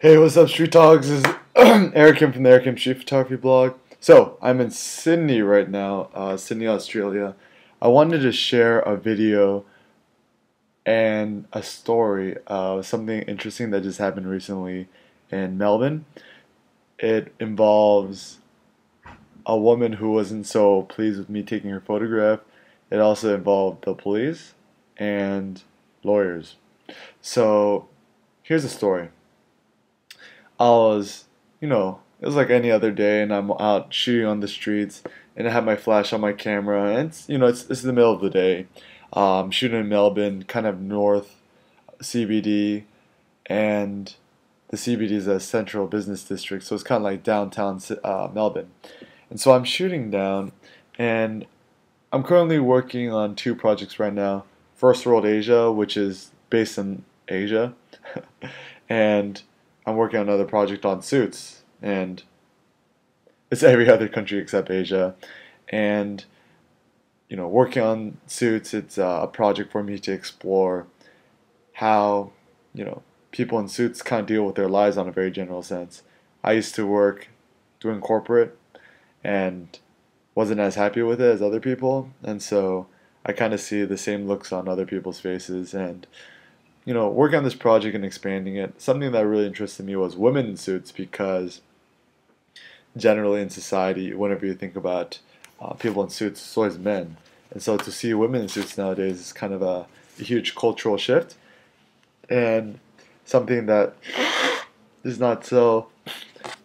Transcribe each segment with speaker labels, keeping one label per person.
Speaker 1: Hey, what's up, Street Dogs? This is Eric from the Eric Street Photography blog. So, I'm in Sydney right now, Sydney, Australia. I wanted to share a video and a story of something interesting that just happened recently in Melbourne. It involves a woman who wasn't so pleased with me taking her photograph. It also involved the police and lawyers. So, here's the story. I was, it was like any other day, and I'm out shooting on the streets, and I have my flash on my camera, and it's the middle of the day. Shooting in Melbourne, kind of north CBD, and the CBD is a central business district, so it's kind of like downtown Melbourne. And so I'm shooting down, and I'm currently working on two projects right now. First World Asia, which is based in Asia, and I'm working on another project on suits, and it's every other country except Asia. And working on suits, it's a project for me to explore how people in suits kind of deal with their lives on a very general sense. I used to work doing corporate and wasn't as happy with it as other people, and so I kind of see the same looks on other people's faces. And working on this project and expanding it, something that really interested me was women in suits, because generally in society, whenever you think about people in suits, it's always men. And so to see women in suits nowadays is kind of a huge cultural shift, and something that is not so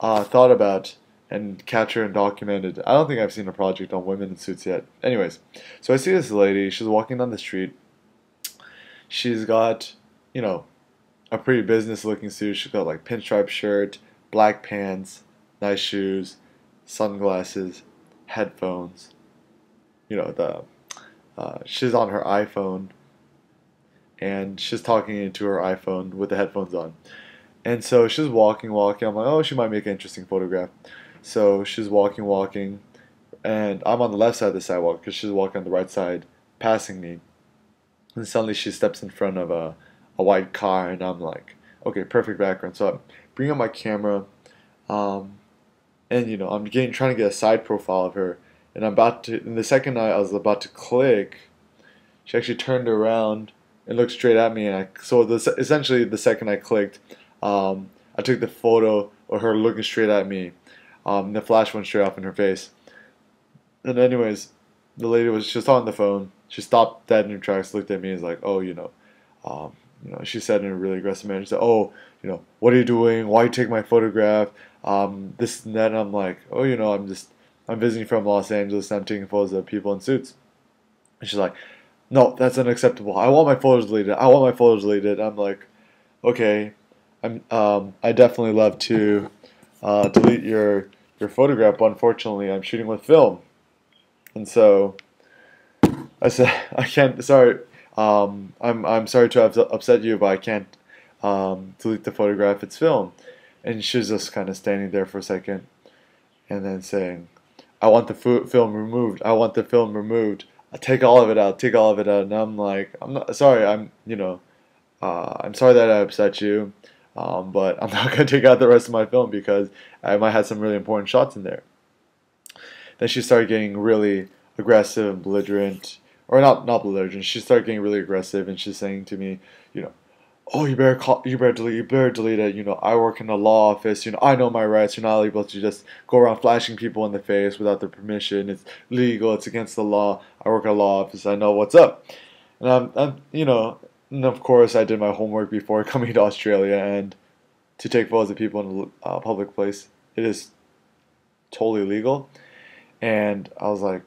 Speaker 1: thought about and captured and documented. I don't think I've seen a project on women in suits yet. Anyways, so I see this lady, she's walking down the street. She's got a pretty business looking suit. She's got like pinstripe shirt, black pants, nice shoes, sunglasses, headphones. The she's on her iPhone, and she's talking into her iPhone with the headphones on. And so she's walking. I'm like, oh, she might make an interesting photograph. So she's walking, and I'm on the left side of the sidewalk because she's walking on the right side, passing me. And suddenly she steps in front of a white car, and I'm like, okay, perfect background. So I'm bringing up my camera, and I'm trying to get a side profile of her, and in the second I was about to click, she actually turned around and looked straight at me, and essentially the second I clicked, I took the photo of her looking straight at me. The flash went straight off in her face. And anyways, the lady she was on the phone. She stopped dead in her tracks, looked at me, and was like, oh, she said in a really aggressive manner, she said, oh, what are you doing? Why you take my photograph? This and that. And I'm like, oh, I'm visiting from Los Angeles, and I'm taking photos of people in suits. And she's like, no, that's unacceptable. I want my photos deleted. I want my photos deleted. I'm like, okay, I definitely love to delete your photograph, but unfortunately, I'm shooting with film. And so I said, I can't. Sorry, I'm sorry to have upset you, but I can't delete the photograph. It's film. And she's just kind of standing there for a second, and then saying, "I want the film removed. I want the film removed. Take all of it out. Take all of it out." And I'm like, I'm not sorry. I'm sorry that I upset you, but I'm not gonna take out the rest of my film because I might have some really important shots in there. Then she started getting really aggressive and belligerent, or not belligerent. She started getting really aggressive, and she's saying to me, oh, you better delete it. I work in a law office. I know my rights. You're not able to just go around flashing people in the face without their permission. It's legal. It's against the law. I work in a law office. I know what's up. And and of course, I did my homework before coming to Australia, and to take photos of people in a public place, it is totally legal. And I was like,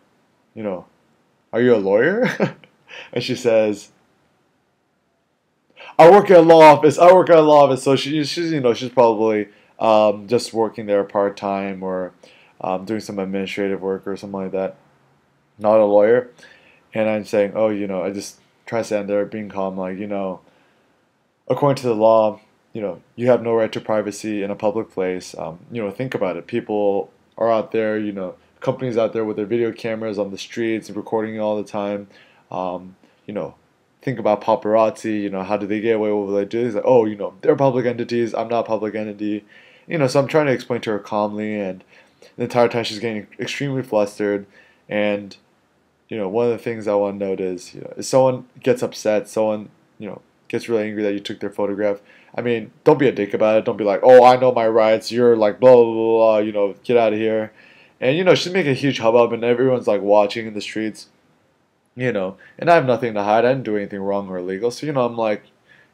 Speaker 1: are you a lawyer? And she says, I work at a law office. I work at a law office. So she's probably just working there part time, or doing some administrative work or something like that. Not a lawyer. And I'm saying, oh, I just try to stand there being calm, like, according to the law, you have no right to privacy in a public place. Think about it. People are out there, companies out there with their video cameras on the streets, recording you all the time. think about paparazzi, how do they get away with what they do? He's like, oh, they're public entities, I'm not a public entity. So I'm trying to explain to her calmly, and the entire time she's getting extremely flustered. And, one of the things I want to note is, if someone gets upset, someone, gets really angry that you took their photograph, I mean, don't be a dick about it. Don't be like, oh, I know my rights, you're like, blah, blah, blah, get out of here. And, she's making a huge hubbub, and everyone's like watching in the streets. And I have nothing to hide. I didn't do anything wrong or illegal. So, I'm like,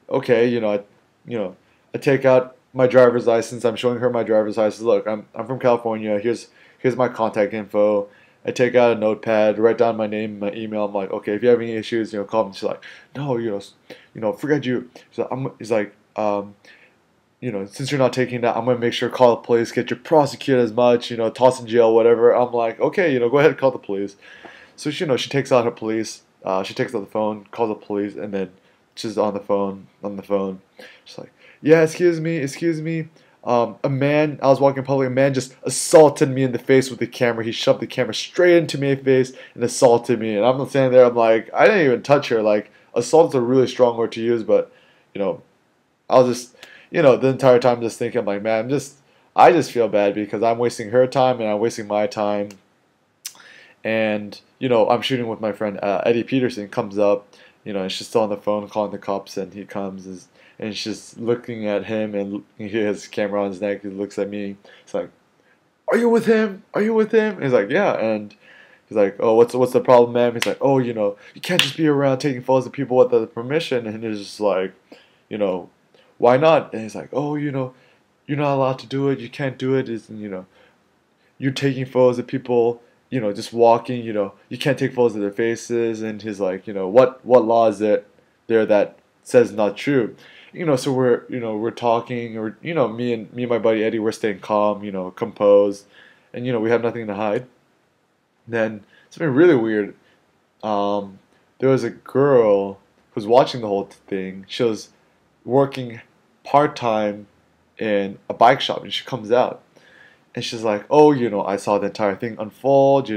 Speaker 1: okay, I take out my driver's license. I'm showing her my driver's license. Look, I'm from California. Here's my contact info. I take out a notepad, write down my name, my email. I'm like, okay, if you have any issues, call me. She's like, no, forget you. He's like, since you're not taking that, I'm gonna make sure call the police, get you prosecuted as much, toss in jail, whatever. I'm like, okay, go ahead and call the police. So she takes out her police. She takes out the phone, calls the police, and then she's on the phone. She's like, yeah, excuse me. A man, I was walking in public, a man just assaulted me in the face with the camera. He shoved the camera straight into my face and assaulted me. And I'm standing there, I'm like, I didn't even touch her. Like, assault's a really strong word to use, but, I was just, the entire time just thinking, I'm like, man, I just feel bad because I'm wasting her time and I'm wasting my time. And, I'm shooting with my friend Eddie Peterson, comes up, and she's still on the phone calling the cops, and he comes, and she's looking at him, and he has his camera on his neck. He looks at me. He's like, "Are you with him? Are you with him?" And he's like, "Yeah." And he's like, "Oh, what's the problem, ma'am?" He's like, "Oh, you can't just be around taking photos of people without permission." And he's just like, "Why not?" And he's like, "Oh, you're not allowed to do it. You can't do it. You're taking photos of people." Just walking, you can't take photos of their faces. And he's like, what law is it there that says not true? So we're talking, or, me and my buddy Eddie, we're staying calm, composed, and, we have nothing to hide. Then something really weird, there was a girl who was watching the whole thing. She was working part-time in a bike shop, and she comes out. And she's like, oh, I saw the entire thing unfold.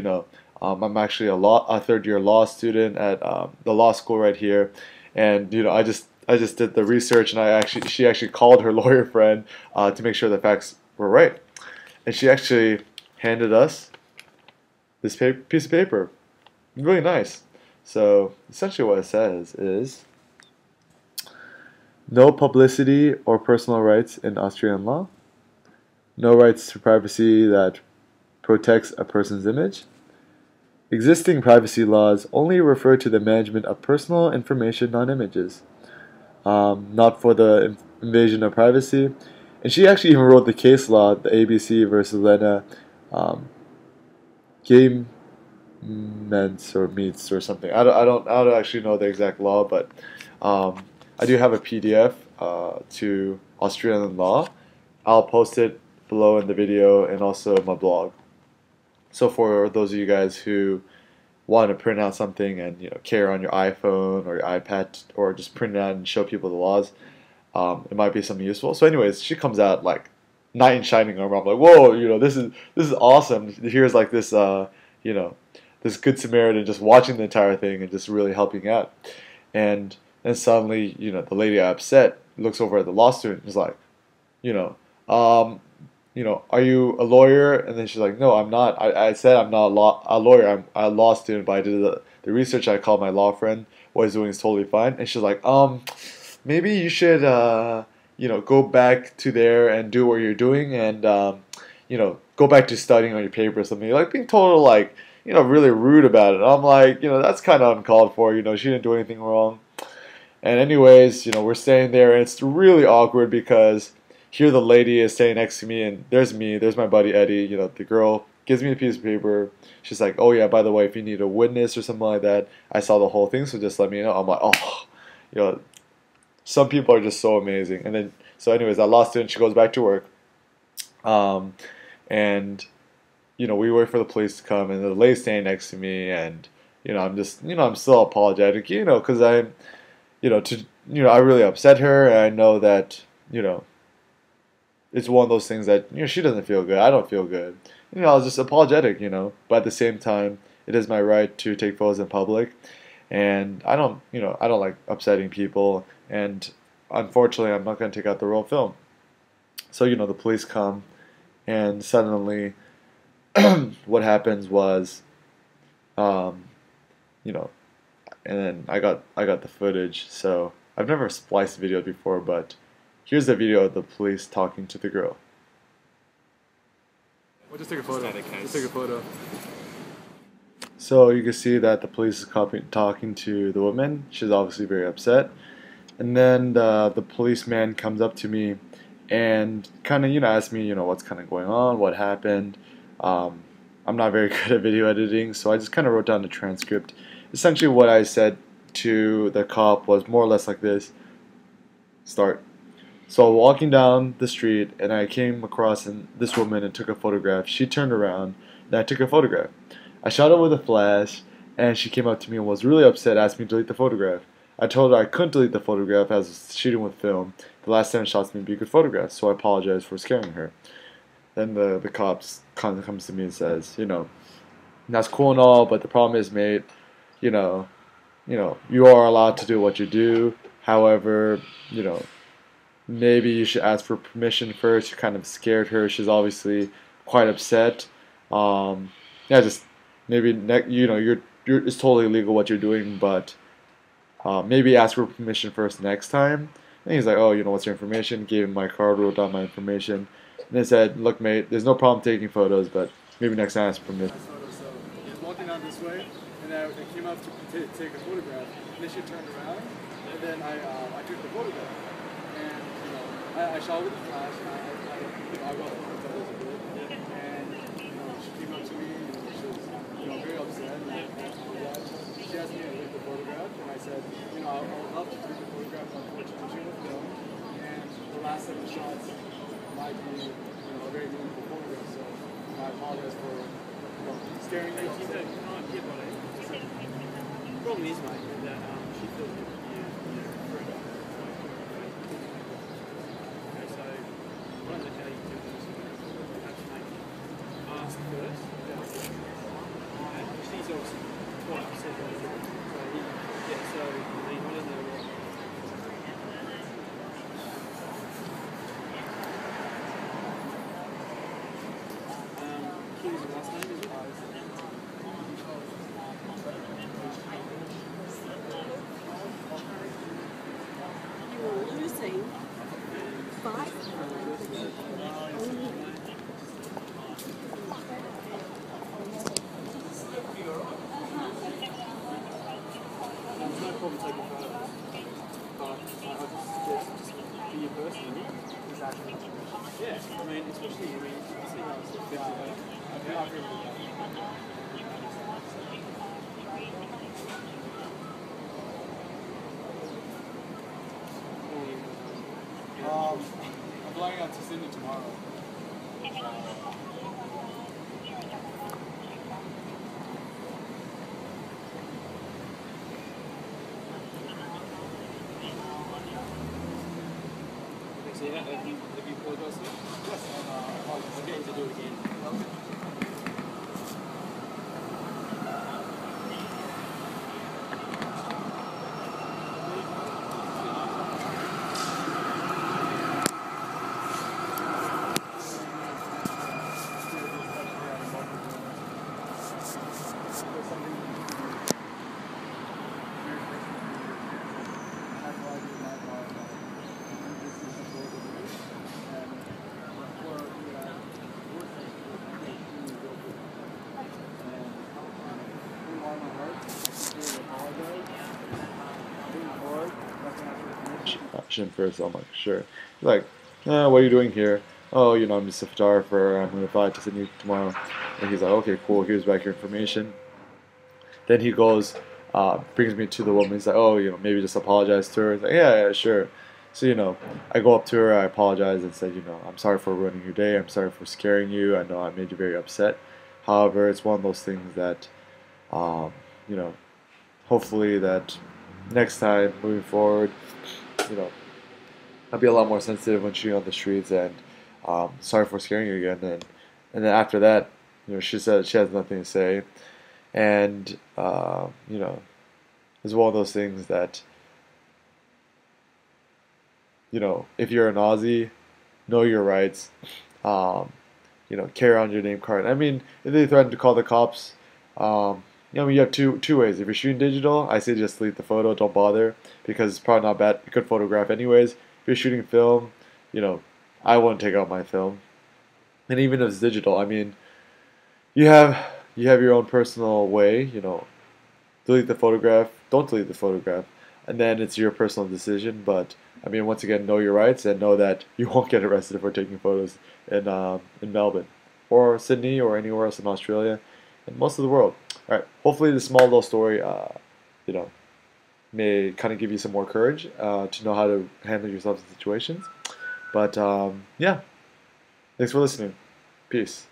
Speaker 1: I'm actually a third-year law student at the law school right here, and I just did the research, and she actually called her lawyer friend to make sure the facts were right, and she actually handed us this piece of paper, really nice. So essentially, what it says is, no publicity or personal rights in Australian law. No rights to privacy that protects a person's image. Existing privacy laws only refer to the management of personal information, not images, not for the invasion of privacy. And she actually even wrote the case law, the ABC versus Lena, game meets or something. I don't actually know the exact law, but I do have a PDF to Australian law. I'll post it below in the video and also my blog. So for those of you guys who want to print out something and carry on your iPhone or your iPad, or just print it out and show people the laws, it might be something useful. So anyways, she comes out like knight in shining armor. I'm like, whoa, this is awesome. Here's like this this good Samaritan just watching the entire thing and just really helping out. And then suddenly, the lady upset looks over at the law student and is like, are you a lawyer? And then she's like, no, I'm not. I said I'm not a lawyer. I'm a law student, but I did the research. I called my law friend. What he's doing is totally fine. And she's like, maybe you should, go back to there and do what you're doing, and, go back to studying on your paper or something. Like being total, like, really rude about it. And I'm like, that's kind of uncalled for. She didn't do anything wrong. And anyways, we're staying there, and it's really awkward because here the lady is staying next to me, and there's me, there's my buddy Eddie. The girl gives me a piece of paper. She's like, oh yeah, by the way, if you need a witness or something like that, I saw the whole thing, so just let me know. I'm like, oh, some people are just so amazing. And then, so anyways, I lost it, and she goes back to work. And, we wait for the police to come, and the lady's standing next to me, and, I'm just, I'm still apologetic, because I'm, I really upset her, and I know that, it's one of those things that, she doesn't feel good, I don't feel good. I was just apologetic, but at the same time, it is my right to take photos in public. and I don't like upsetting people, and unfortunately, I'm not going to take out the roll of film. So, the police come, and suddenly, what happens was, um, you know, and then I got the footage. So I've never spliced video before, but here's the video of the police talking to the girl.
Speaker 2: We'll just take a photo. Just take a photo.
Speaker 1: So you can see that the police is talking to the woman. She's obviously very upset. And then the policeman comes up to me and kind of, asks me, what's kind of going on, what happened. Um, I'm not very good at video editing, so I just kind of wrote down the transcript. Essentially, what I said to the cop was more or less like this. Start. So walking down the street, and I came across this woman and took a photograph. She turned around, and I took a photograph. I shot her with a flash, and she came up to me and was really upset, asked me to delete the photograph. I told her I couldn't delete the photograph as I was shooting with film. The last 7 shots may be good photographs, so I apologized for scaring her. Then the cops comes to me and says, that's cool and all, but the problem is, mate, you know, you are allowed to do what you do. However, maybe you should ask for permission first. You kind of scared her. She's obviously quite upset. Yeah, just maybe it's totally legal what you're doing, but maybe ask for permission first next time. And he's like, oh, what's your information? Gave him my card, wrote down my information, and they said, look, mate, there's no problem taking photos, but maybe next time ask permission.
Speaker 2: So he was walking down this way, and I came up to take a photograph. And then she turned around, and then I took the photograph. And I shot with the flash, and I got the photos of it. And she came up to me, and she was very upset. And she asked me to take the photograph, and I said, I would love to take the photograph, but unfortunately, she was film. And the last 7 shots might be a very meaningful photograph. So I apologize for scaring you.
Speaker 3: The problem is, mate, that she feels that you screwed up. Okay, so I don't know how you do this. Perhaps maybe ask first. She's obviously quite upset about it. So I want to know what. Kitty's last name is
Speaker 4: You were losing 5.
Speaker 3: There's no problem taking photos, but I just suggest just be your person. Exactly. Yeah, especially, you see how it's fit together. I agree with that.
Speaker 2: I'm flying out to Sydney tomorrow.
Speaker 3: So have you apologised?
Speaker 2: Yes, and
Speaker 3: I'll get him to do it again.
Speaker 1: Option first. I'm like, sure. He's like, what are you doing here? Oh, I'm just a photographer. I'm gonna fly to Sydney tomorrow. And he's like, okay, cool. Here's back your information. Then he goes, brings me to the woman. He's like, oh, maybe just apologize to her. He's like, yeah, sure. So, I go up to her, I apologize and said, I'm sorry for ruining your day. I'm sorry for scaring you. I know I made you very upset. However, it's one of those things that, you know, hopefully that next time moving forward, I'll be a lot more sensitive when shooting on the streets. And sorry for scaring you again. And then after that, she said she has nothing to say. And is one of those things that, if you're an Aussie, know your rights. Um, carry around your name card. I mean, if they threaten to call the cops, you have two ways. If you're shooting digital, I say just delete the photo, don't bother, because it's probably not bad. You could photograph anyways. If you're shooting film, I wouldn't take out my film. And even if it's digital, I mean, you have your own personal way. Delete the photograph, don't delete the photograph, and then it's your personal decision. But I mean, once again, know your rights and know that you won't get arrested for taking photos in Melbourne or Sydney or anywhere else in Australia and most of the world. All right, hopefully this small little story, you know, may kind of give you some more courage to know how to handle yourself in situations. But yeah, thanks for listening. Peace.